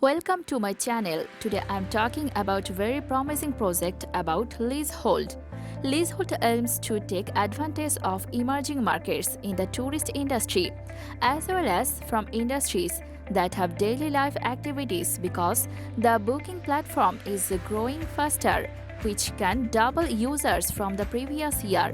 Welcome to my channel. Today I am talking about a very promising project about leasehold. Leasehold aims to take advantage of emerging markets in the tourist industry as well as from industries that have daily life activities because the booking platform is growing faster, which can double users from the previous year.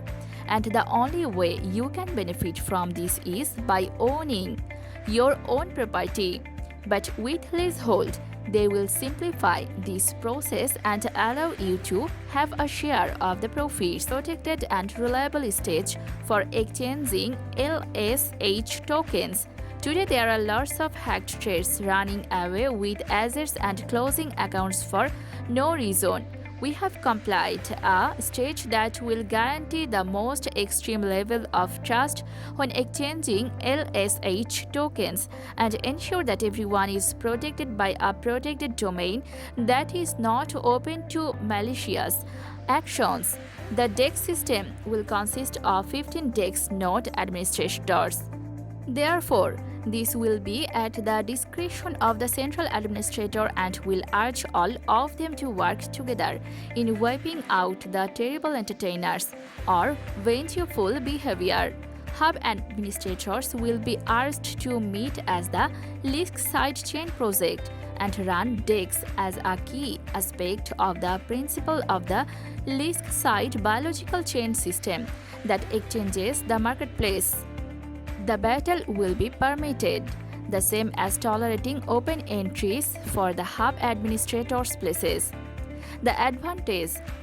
And the only way you can benefit from this is by owning your own property. But with leasehold, they will simplify this process and allow you to have a share of the profits. Protected and reliable stage for exchanging LSH tokens. Today there are lots of hacked trades running away with assets and closing accounts for no reason. We have complied a stage that will guarantee the most extreme level of trust when exchanging LSH tokens and ensure that everyone is protected by a protected domain that is not open to malicious actions. The DEX system will consist of 15 DEX node administrators. Therefore, this will be at the discretion of the central administrator and will urge all of them to work together in wiping out the terrible entertainers or vengeful behavior. Hub administrators will be urged to meet as the Lisk sidechain project and run DEX as a key aspect of the principle of the Lisk side biological chain system that exchanges the marketplace. The battle will be permitted, the same as tolerating open entries for the hub administrators' places.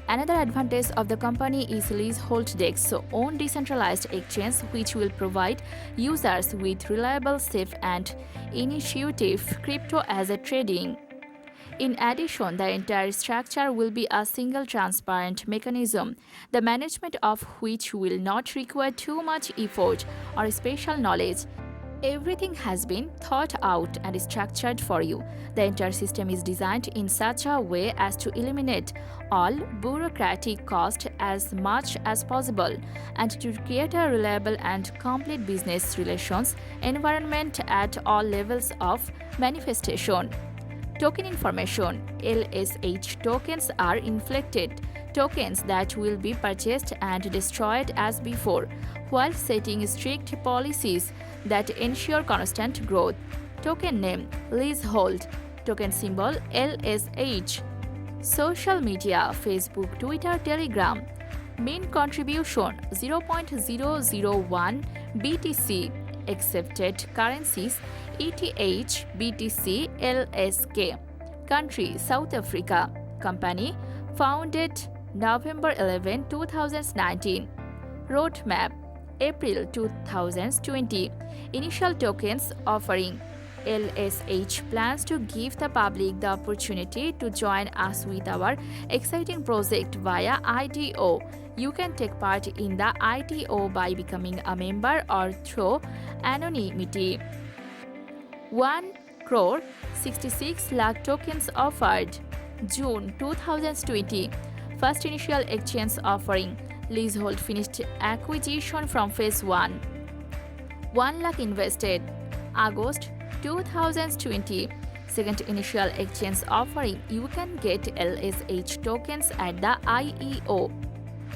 Another advantage of the company is leasehold DEX, own decentralized exchange, which will provide users with reliable, safe, and intuitive crypto asset trading. In addition, the entire structure will be a single transparent mechanism, the management of which will not require too much effort or special knowledge. Everything has been thought out and structured for you. The entire system is designed in such a way as to eliminate all bureaucratic cost as much as possible and to create a reliable and complete business relations environment at all levels of manifestation. Token information. LSH tokens are inflected tokens that will be purchased and destroyed as before, while setting strict policies that ensure constant growth. Token name leasehold. Token symbol LSH. Social media Facebook, Twitter, Telegram. Main contribution 0.001 BTC. Accepted currencies ETH, BTC, LSK. Country South Africa. Company founded November 11, 2019. Roadmap April 2020. Initial tokens offering. LSH plans to give the public the opportunity to join us with our exciting project via IDO. You can take part in the IDO by becoming a member or through anonymity. 1 crore 66 lakh tokens offered. June 2020. First initial exchange offering. Leasehold finished acquisition from phase 1. 1 lakh invested. August 2020. Second initial exchange offering. You can get LSH tokens at the IEO.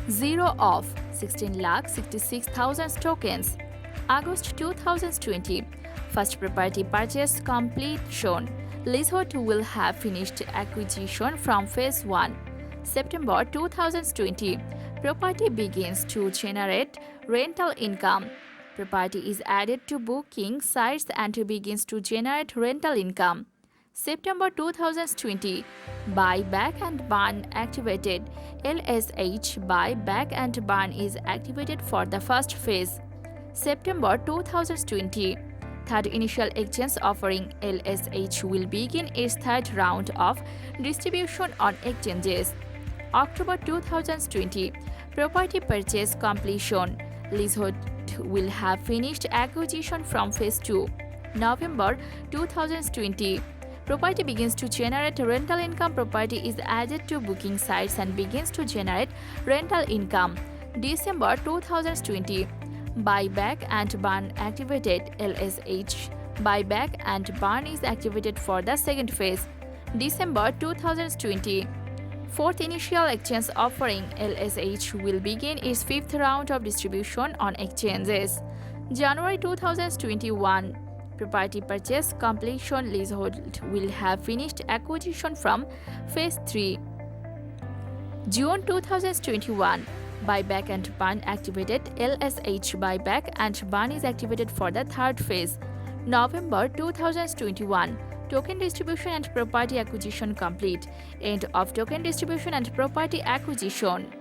0 of 16,66,000 tokens. August 2020. First property purchase completion. Leasehold will have finished acquisition from phase 1. September 2020. Property begins to generate rental income. Property is added to booking sites and begins to generate rental income. September 2020. Buy back and burn activated. LSH buy back and burn is activated for the first phase. September 2020. Third initial exchange offering. LSH will begin its third round of distribution on exchanges. October 2020. Property purchase completion. Leasehold will have finished acquisition from phase 2. November 2020. Property begins to generate rental income. Property is added to booking sites and begins to generate rental income. December 2020. Buy back and burn activated. LSH Buyback and burn is activated for the second phase. December 2020. Fourth initial exchange offering, LSH will begin its fifth round of distribution on exchanges. January 2021. Property purchase completion, leasehold will have finished acquisition from phase 3. June 2021. Buyback and burn activated. LSH buyback and burn is activated for the third phase. November 2021. Token distribution and property acquisition complete. End of token distribution and property acquisition.